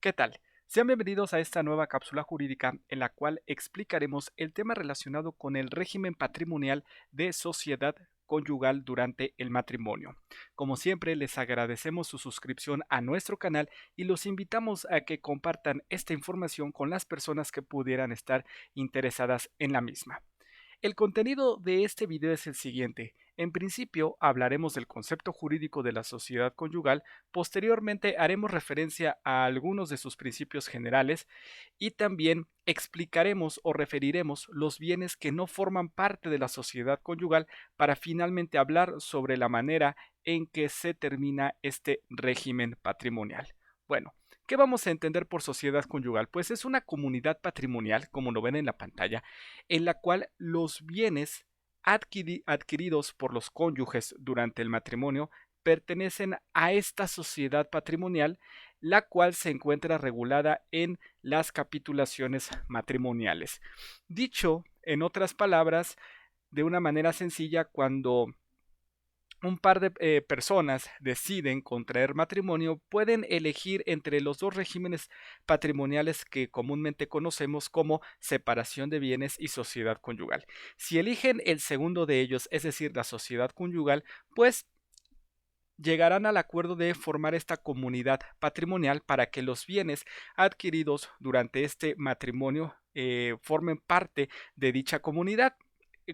¿Qué tal? Sean bienvenidos a esta nueva cápsula jurídica en la cual explicaremos el tema relacionado con el régimen patrimonial de sociedad conyugal durante el matrimonio. Como siempre, les agradecemos su suscripción a nuestro canal y los invitamos a que compartan esta información con las personas que pudieran estar interesadas en la misma. El contenido de este video es el siguiente. En principio hablaremos del concepto jurídico de la sociedad conyugal, posteriormente haremos referencia a algunos de sus principios generales y también explicaremos o referiremos los bienes que no forman parte de la sociedad conyugal para finalmente hablar sobre la manera en que se termina este régimen patrimonial. Bueno, ¿qué vamos a entender por sociedad conyugal? Pues es una comunidad patrimonial, como lo ven en la pantalla, en la cual los bienes adquiridos por los cónyuges durante el matrimonio pertenecen a esta sociedad patrimonial, la cual se encuentra regulada en las capitulaciones matrimoniales. Dicho en otras palabras, de una manera sencilla, cuando un par de personas deciden contraer matrimonio, pueden elegir entre los dos regímenes patrimoniales que comúnmente conocemos como separación de bienes y sociedad conyugal. Si eligen el segundo de ellos, es decir, la sociedad conyugal, pues llegarán al acuerdo de formar esta comunidad patrimonial para que los bienes adquiridos durante este matrimonio formen parte de dicha comunidad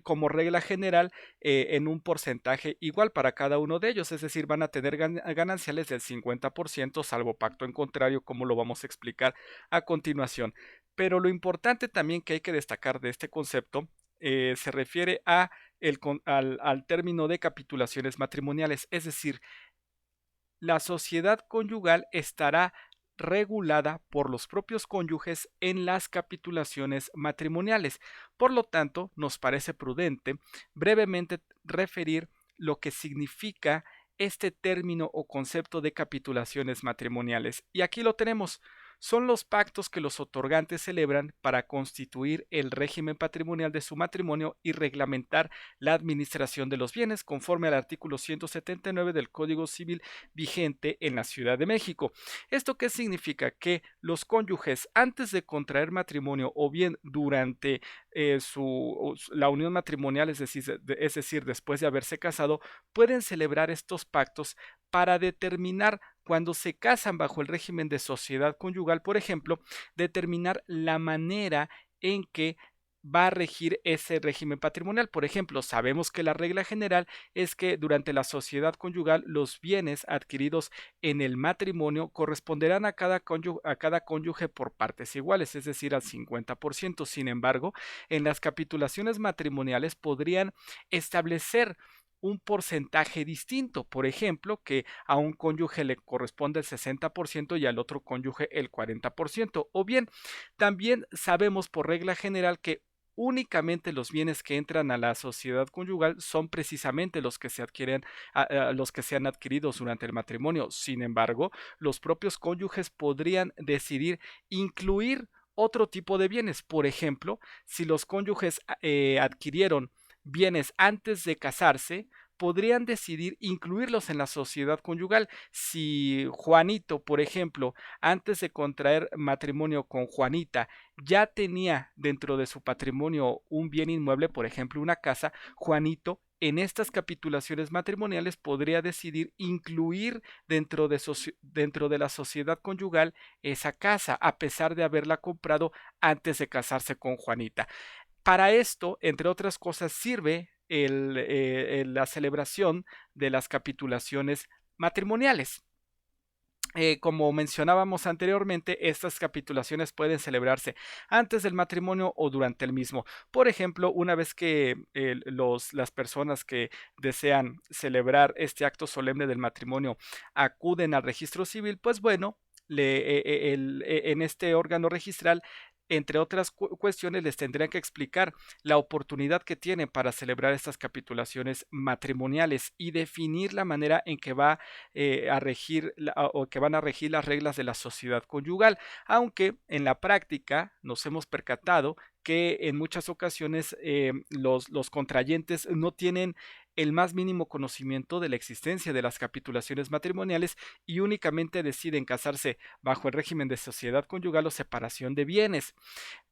como regla general en un porcentaje igual para cada uno de ellos, es decir, van a tener gananciales del 50%, salvo pacto en contrario, como lo vamos a explicar a continuación. Pero lo importante también que hay que destacar de este concepto se refiere al término de capitulaciones matrimoniales, es decir, la sociedad conyugal estará regulada por los propios cónyuges en las capitulaciones matrimoniales. Por lo tanto, nos parece prudente brevemente referir lo que significa este término o concepto de capitulaciones matrimoniales. Y aquí lo tenemos. Son los pactos que los otorgantes celebran para constituir el régimen patrimonial de su matrimonio y reglamentar la administración de los bienes conforme al artículo 179 del Código Civil vigente en la Ciudad de México. ¿Esto qué significa? Que los cónyuges antes de contraer matrimonio o bien durante la unión matrimonial, es decir, después de haberse casado, pueden celebrar estos pactos para determinar cuando se casan bajo el régimen de sociedad conyugal, por ejemplo, determinar la manera en que va a regir ese régimen patrimonial. Por ejemplo, sabemos que la regla general es que durante la sociedad conyugal los bienes adquiridos en el matrimonio corresponderán a cada cónyuge por partes iguales, es decir, al 50%. Sin embargo, en las capitulaciones matrimoniales podrían establecer un porcentaje distinto, por ejemplo, que a un cónyuge le corresponde el 60% y al otro cónyuge el 40%, o bien también sabemos por regla general que únicamente los bienes que entran a la sociedad conyugal son precisamente los que se adquieren, los que sean adquiridos durante el matrimonio. Sin embargo, los propios cónyuges podrían decidir incluir otro tipo de bienes. Por ejemplo, si los cónyuges adquirieron bienes antes de casarse, podrían decidir incluirlos en la sociedad conyugal. Si Juanito, por ejemplo, antes de contraer matrimonio con Juanita, ya tenía dentro de su patrimonio un bien inmueble, por ejemplo, una casa, Juanito en estas capitulaciones matrimoniales podría decidir incluir dentro de la sociedad conyugal esa casa, a pesar de haberla comprado antes de casarse con Juanita. Para esto, entre otras cosas, sirve la celebración de las capitulaciones matrimoniales. Como mencionábamos anteriormente, estas capitulaciones pueden celebrarse antes del matrimonio o durante el mismo. Por ejemplo, una vez que las personas que desean celebrar este acto solemne del matrimonio acuden al registro civil, pues bueno, en este órgano registral, entre otras cuestiones, les tendrían que explicar la oportunidad que tienen para celebrar estas capitulaciones matrimoniales y definir la manera en que va a regir o que van a regir las reglas de la sociedad conyugal, aunque en la práctica nos hemos percatado que en muchas ocasiones los contrayentes no tienen el más mínimo conocimiento de la existencia de las capitulaciones matrimoniales y únicamente deciden casarse bajo el régimen de sociedad conyugal o separación de bienes.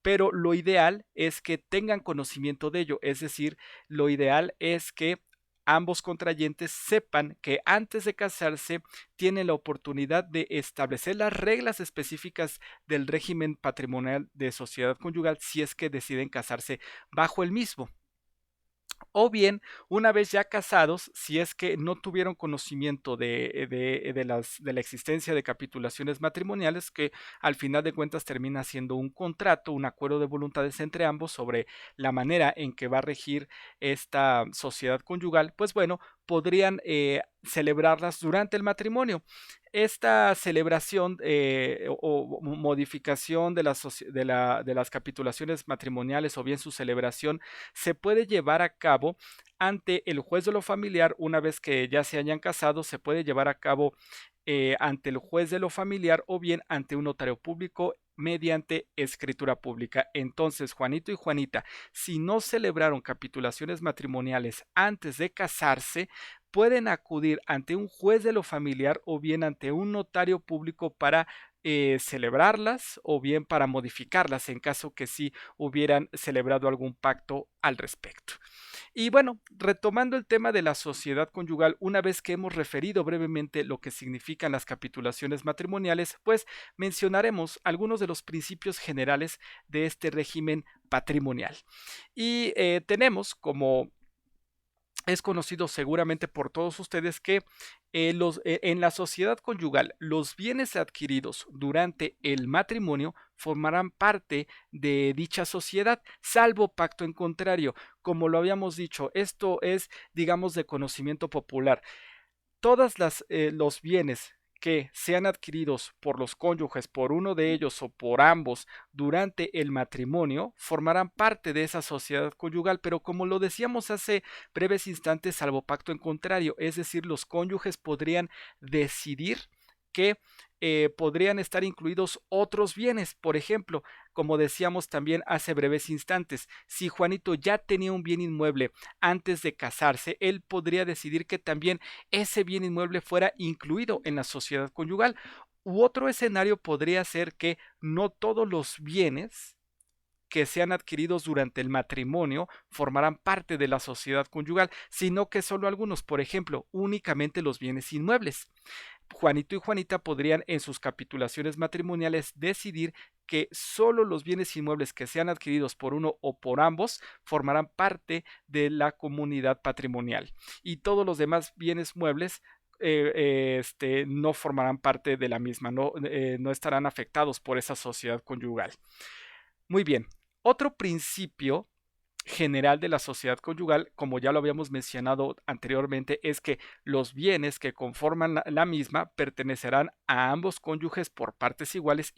Pero lo ideal es que tengan conocimiento de ello, es decir, lo ideal es que ambos contrayentes sepan que antes de casarse tienen la oportunidad de establecer las reglas específicas del régimen patrimonial de sociedad conyugal si es que deciden casarse bajo el mismo. O bien, una vez ya casados, si es que no tuvieron conocimiento de la existencia de capitulaciones matrimoniales, que al final de cuentas termina siendo un contrato, un acuerdo de voluntades entre ambos sobre la manera en que va a regir esta sociedad conyugal, pues bueno, podrían celebrarlas durante el matrimonio. Esta celebración o modificación de las capitulaciones matrimoniales o bien su celebración se puede llevar a cabo ante el juez de lo familiar una vez que ya se hayan casado, se puede llevar a cabo ante el juez de lo familiar o bien ante un notario público mediante escritura pública. Entonces, Juanito y Juanita, si no celebraron capitulaciones matrimoniales antes de casarse, pueden acudir ante un juez de lo familiar o bien ante un notario público para celebrarlas o bien para modificarlas en caso que sí hubieran celebrado algún pacto al respecto. Y bueno, retomando el tema de la sociedad conyugal, una vez que hemos referido brevemente lo que significan las capitulaciones matrimoniales, pues mencionaremos algunos de los principios generales de este régimen patrimonial. Y tenemos como es conocido seguramente por todos ustedes que en la sociedad conyugal los bienes adquiridos durante el matrimonio formarán parte de dicha sociedad, salvo pacto en contrario. Como lo habíamos dicho, esto es, digamos, de conocimiento popular. Todas los bienes que sean adquiridos por los cónyuges, por uno de ellos o por ambos durante el matrimonio, formarán parte de esa sociedad conyugal, pero como lo decíamos hace breves instantes, salvo pacto en contrario, es decir, los cónyuges podrían decidir que podrían estar incluidos otros bienes. Por ejemplo, como decíamos también hace breves instantes, si Juanito ya tenía un bien inmueble antes de casarse, él podría decidir que también ese bien inmueble fuera incluido en la sociedad conyugal. U otro escenario podría ser que no todos los bienes que sean adquiridos durante el matrimonio formarán parte de la sociedad conyugal, sino que solo algunos, por ejemplo, únicamente los bienes inmuebles. Juanito y Juanita podrían en sus capitulaciones matrimoniales decidir que solo los bienes inmuebles que sean adquiridos por uno o por ambos formarán parte de la comunidad patrimonial y todos los demás bienes muebles no formarán parte de la misma, no estarán afectados por esa sociedad conyugal. Muy bien, otro principio general de la sociedad conyugal, como ya lo habíamos mencionado anteriormente, es que los bienes que conforman la misma pertenecerán a ambos cónyuges por partes iguales,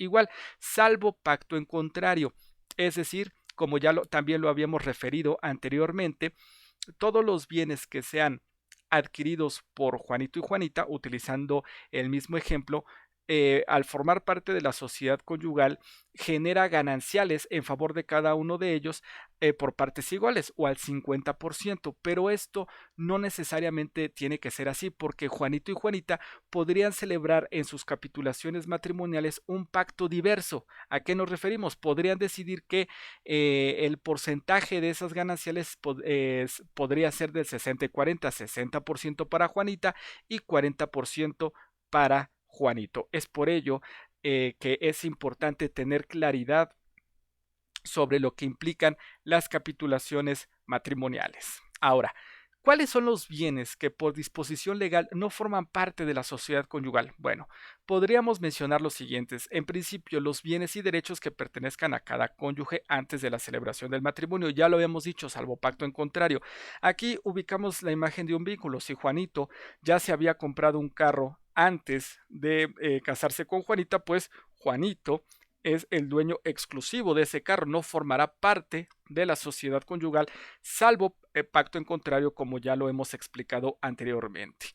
salvo pacto en contrario. Es decir, como ya también lo habíamos referido anteriormente, todos los bienes que sean adquiridos por Juanito y Juanita, utilizando el mismo ejemplo, al formar parte de la sociedad conyugal, genera gananciales en favor de cada uno de ellos por partes iguales o al 50%, pero esto no necesariamente tiene que ser así porque Juanito y Juanita podrían celebrar en sus capitulaciones matrimoniales un pacto diverso. ¿A qué nos referimos? Podrían decidir que el porcentaje de esas gananciales podría ser del 60 y 40, 60% para Juanita y 40% para Juanito. Es por ello que es importante tener claridad sobre lo que implican las capitulaciones matrimoniales. Ahora, ¿cuáles son los bienes que por disposición legal no forman parte de la sociedad conyugal? Bueno, podríamos mencionar los siguientes. En principio, los bienes y derechos que pertenezcan a cada cónyuge antes de la celebración del matrimonio. Ya lo habíamos dicho, salvo pacto en contrario. Aquí ubicamos la imagen de un vínculo. Si Juanito ya se había comprado un carro antes de casarse con Juanita, pues Juanito es el dueño exclusivo de ese carro, no formará parte de la sociedad conyugal, salvo pacto en contrario, como ya lo hemos explicado anteriormente.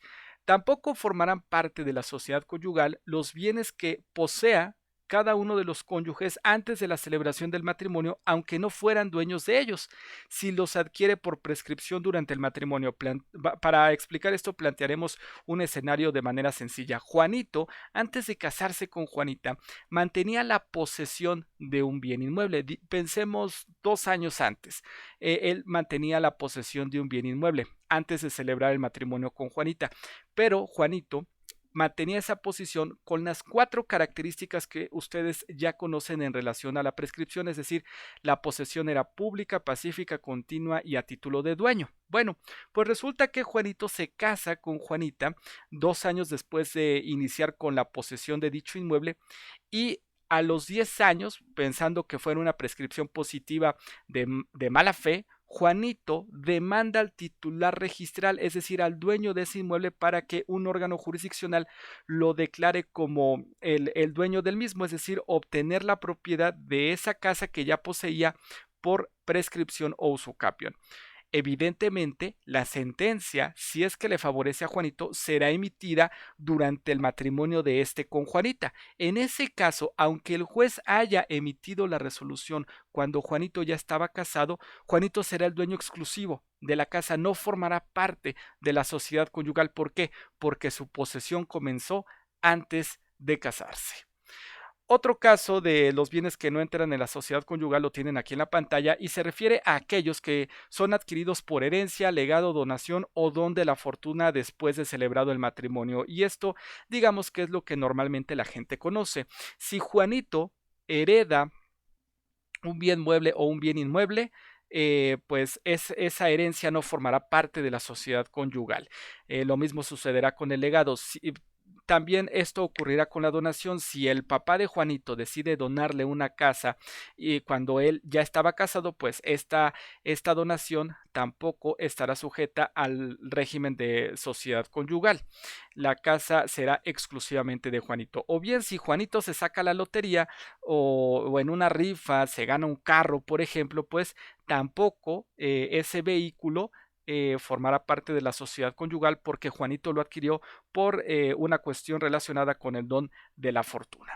Tampoco formarán parte de la sociedad conyugal los bienes que posea cada uno de los cónyuges antes de la celebración del matrimonio, aunque no fueran dueños de ellos, si los adquiere por prescripción durante el matrimonio. Para explicar esto, plantearemos un escenario de manera sencilla. Juanito, antes de casarse con Juanita, mantenía la posesión de un bien inmueble. Pensemos 2 años antes. Él mantenía la posesión de un bien inmueble antes de celebrar el matrimonio con Juanita, pero Juanito mantenía esa posición con las 4 características que ustedes ya conocen en relación a la prescripción, es decir, la posesión era pública, pacífica, continua y a título de dueño. Bueno, pues resulta que Juanito se casa con Juanita 2 años después de iniciar con la posesión de dicho inmueble y a los 10 años, pensando que fuera una prescripción positiva de mala fe, Juanito demanda al titular registral, es decir, al dueño de ese inmueble, para que un órgano jurisdiccional lo declare como el dueño del mismo, es decir, obtener la propiedad de esa casa que ya poseía por prescripción o usucapión. Evidentemente, la sentencia, si es que le favorece a Juanito, será emitida durante el matrimonio de este con Juanita. En ese caso, aunque el juez haya emitido la resolución cuando Juanito ya estaba casado, Juanito será el dueño exclusivo de la casa, no formará parte de la sociedad conyugal. ¿Por qué? Porque su posesión comenzó antes de casarse. Otro caso de los bienes que no entran en la sociedad conyugal lo tienen aquí en la pantalla y se refiere a aquellos que son adquiridos por herencia, legado, donación o don de la fortuna después de celebrado el matrimonio. Y esto, digamos que es lo que normalmente la gente conoce. Si Juanito hereda un bien mueble o un bien inmueble, pues esa herencia no formará parte de la sociedad conyugal. Lo mismo sucederá con el legado. También esto ocurrirá con la donación. Si el papá de Juanito decide donarle una casa y cuando él ya estaba casado, pues esta donación tampoco estará sujeta al régimen de sociedad conyugal. La casa será exclusivamente de Juanito. O bien, si Juanito se saca la lotería o en una rifa se gana un carro, por ejemplo, pues tampoco ese vehículo formará parte de la sociedad conyugal porque Juanito lo adquirió por una cuestión relacionada con el don de la fortuna.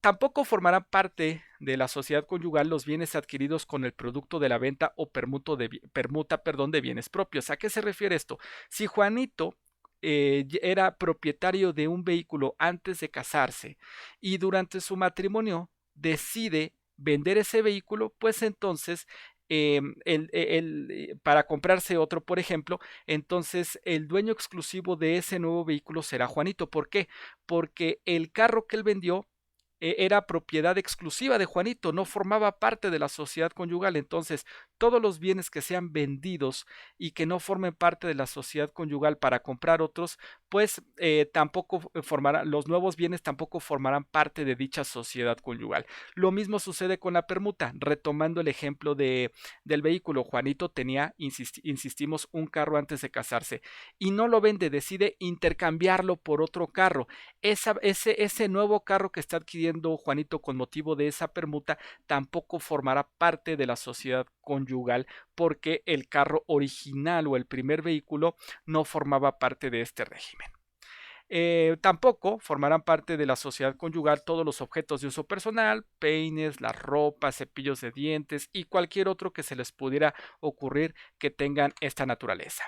Tampoco formarán parte de la sociedad conyugal los bienes adquiridos con el producto de la venta o permuta de bienes propios. ¿A qué se refiere esto? Si Juanito era propietario de un vehículo antes de casarse y durante su matrimonio decide vender ese vehículo, pues entonces para comprarse otro, por ejemplo, entonces el dueño exclusivo de ese nuevo vehículo será Juanito. ¿Por qué? Porque el carro que él vendió era propiedad exclusiva de Juanito, no formaba parte de la sociedad conyugal. Entonces, todos los bienes que sean vendidos y que no formen parte de la sociedad conyugal para comprar otros, pues tampoco formarán, los nuevos bienes tampoco formarán parte de dicha sociedad conyugal. Lo mismo sucede con la permuta. Retomando el ejemplo del vehículo, Juanito tenía, insistimos, un carro antes de casarse y no lo vende, decide intercambiarlo por otro carro. Ese nuevo carro que está adquiriendo Juanito con motivo de esa permuta tampoco formará parte de la sociedad conyugal porque el carro original o el primer vehículo no formaba parte de este régimen. Tampoco formarán parte de la sociedad conyugal todos los objetos de uso personal, peines, la ropa, cepillos de dientes y cualquier otro que se les pudiera ocurrir que tengan esta naturaleza.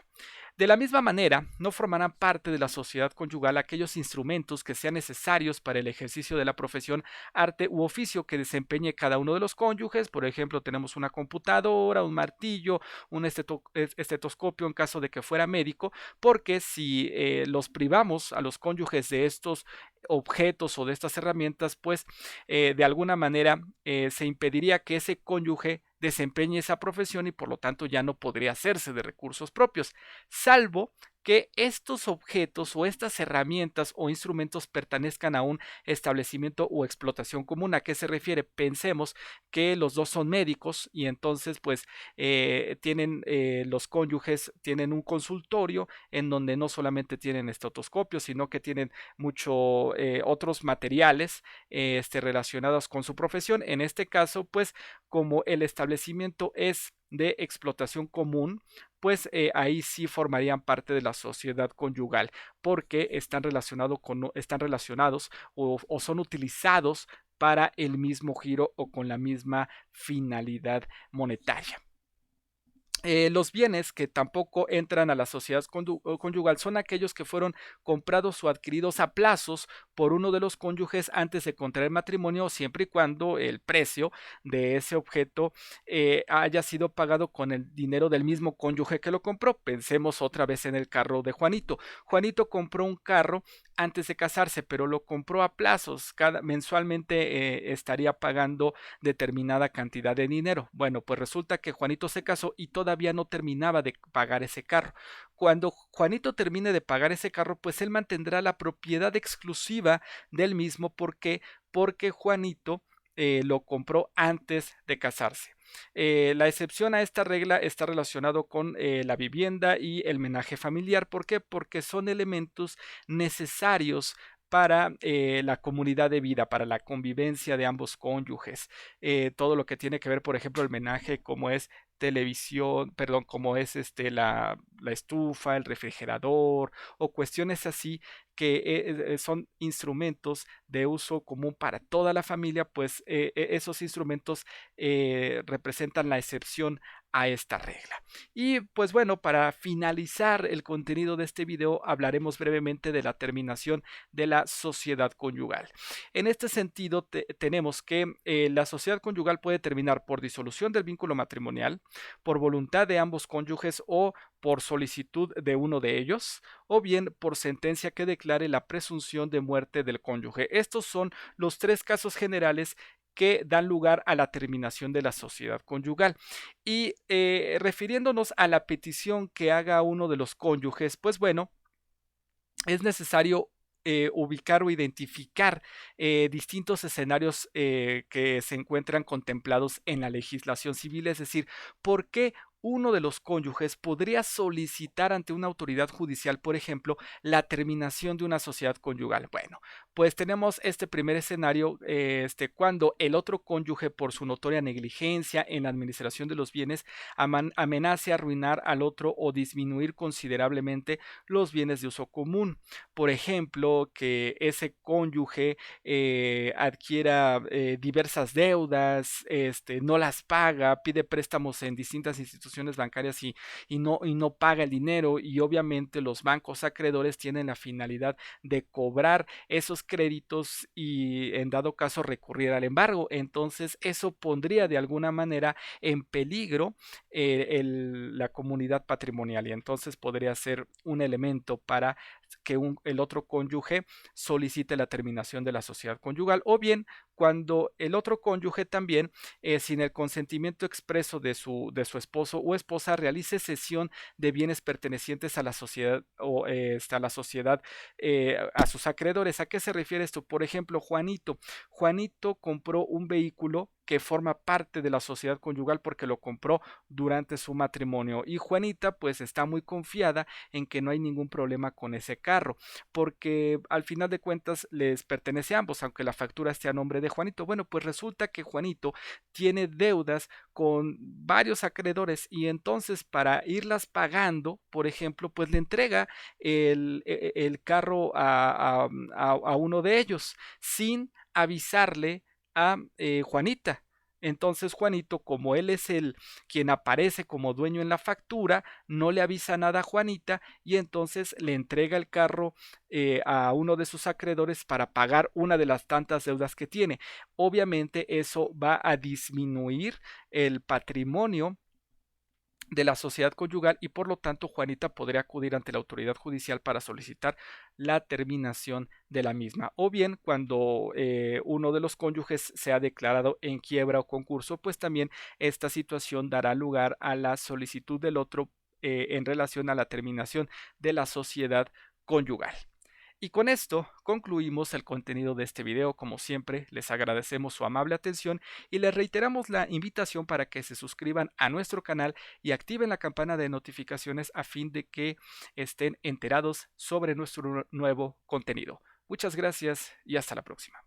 De la misma manera, no formarán parte de la sociedad conyugal aquellos instrumentos que sean necesarios para el ejercicio de la profesión, arte u oficio que desempeñe cada uno de los cónyuges. Por ejemplo, tenemos una computadora, un martillo, un estetoscopio en caso de que fuera médico, porque si los privamos a los cónyuges de estos objetos o de estas herramientas, pues de alguna manera se impediría que ese cónyuge desempeñe esa profesión y por lo tanto ya no podría hacerse de recursos propios, salvo que estos objetos o estas herramientas o instrumentos pertenezcan a un establecimiento o explotación común. ¿A qué se refiere? Pensemos que los dos son médicos y entonces pues los cónyuges tienen un consultorio en donde no solamente tienen estetoscopios, sino que tienen muchos otros materiales relacionados con su profesión. En este caso, pues como el establecimiento es de explotación común, pues ahí sí formarían parte de la sociedad conyugal, porque están relacionados o son utilizados para el mismo giro o con la misma finalidad monetaria. Los bienes que tampoco entran a la sociedad conyugal son aquellos que fueron comprados o adquiridos a plazos por uno de los cónyuges antes de contraer matrimonio, siempre y cuando el precio de ese objeto haya sido pagado con el dinero del mismo cónyuge que lo compró. Pensemos otra vez en el carro de Juanito. Juanito compró un carro antes de casarse, pero lo compró a plazos. Mensualmente estaría pagando determinada cantidad de dinero. Bueno, pues resulta que Juanito se casó y todavía no terminaba de pagar ese carro. Cuando Juanito termine de pagar ese carro, pues él mantendrá la propiedad exclusiva del mismo. ¿Por qué? Porque Juanito lo compró antes de casarse. La excepción a esta regla está relacionado con la vivienda y el menaje familiar. ¿Por qué? Porque son elementos necesarios para la comunidad de vida, para la convivencia de ambos cónyuges. Todo lo que tiene que ver, por ejemplo, el menaje, como es televisión, perdón, como es la estufa, el refrigerador o cuestiones así que son instrumentos de uso común para toda la familia, pues esos instrumentos representan la excepción a esta regla. Y pues bueno, para finalizar el contenido de este video hablaremos brevemente de la terminación de la sociedad conyugal. En este sentido tenemos que la sociedad conyugal puede terminar por disolución del vínculo matrimonial, por voluntad de ambos cónyuges o por solicitud de uno de ellos, o bien por sentencia que declare la presunción de muerte del cónyuge. Estos son los tres casos generales que dan lugar a la terminación de la sociedad conyugal. Y refiriéndonos a la petición que haga uno de los cónyuges, pues bueno, es necesario ubicar o identificar distintos escenarios que se encuentran contemplados en la legislación civil, es decir, ¿por qué uno de los cónyuges podría solicitar ante una autoridad judicial, por ejemplo, la terminación de una sociedad conyugal? Bueno, pues tenemos este primer escenario, cuando el otro cónyuge, por su notoria negligencia en la administración de los bienes, amenace arruinar al otro o disminuir considerablemente los bienes de uso común. Por ejemplo, que ese cónyuge adquiera diversas deudas, no las paga, pide préstamos en distintas instituciones bancarias y no paga el dinero, y obviamente los bancos acreedores tienen la finalidad de cobrar esos créditos y en dado caso recurrir al embargo. Entonces eso pondría de alguna manera en peligro la comunidad patrimonial, y entonces podría ser un elemento para que el otro cónyuge solicite la terminación de la sociedad conyugal, o bien cuando el otro cónyuge también, sin el consentimiento expreso de su esposo o esposa, realice cesión de bienes pertenecientes a la sociedad o a la sociedad, a sus acreedores. ¿A qué se refiere esto? Por ejemplo, Juanito compró un vehículo que forma parte de la sociedad conyugal porque lo compró durante su matrimonio, y Juanita pues está muy confiada en que no hay ningún problema con ese carro, porque al final de cuentas les pertenece a ambos, aunque la factura esté a nombre de Juanito. Bueno, pues resulta que Juanito tiene deudas con varios acreedores, y entonces para irlas pagando, por ejemplo, pues le entrega el carro a uno de ellos sin avisarle a Juanita. Entonces Juanito, como él es el quien aparece como dueño en la factura, no le avisa nada a Juanita, y entonces le entrega el carro a uno de sus acreedores para pagar una de las tantas deudas que tiene. Obviamente eso va a disminuir el patrimonio de la sociedad conyugal, y por lo tanto Juanita podría acudir ante la autoridad judicial para solicitar la terminación de la misma. O bien cuando uno de los cónyuges sea declarado en quiebra o concurso, pues también esta situación dará lugar a la solicitud del otro en relación a la terminación de la sociedad conyugal. Y con esto concluimos el contenido de este video. Como siempre, les agradecemos su amable atención y les reiteramos la invitación para que se suscriban a nuestro canal y activen la campana de notificaciones a fin de que estén enterados sobre nuestro nuevo contenido. Muchas gracias y hasta la próxima.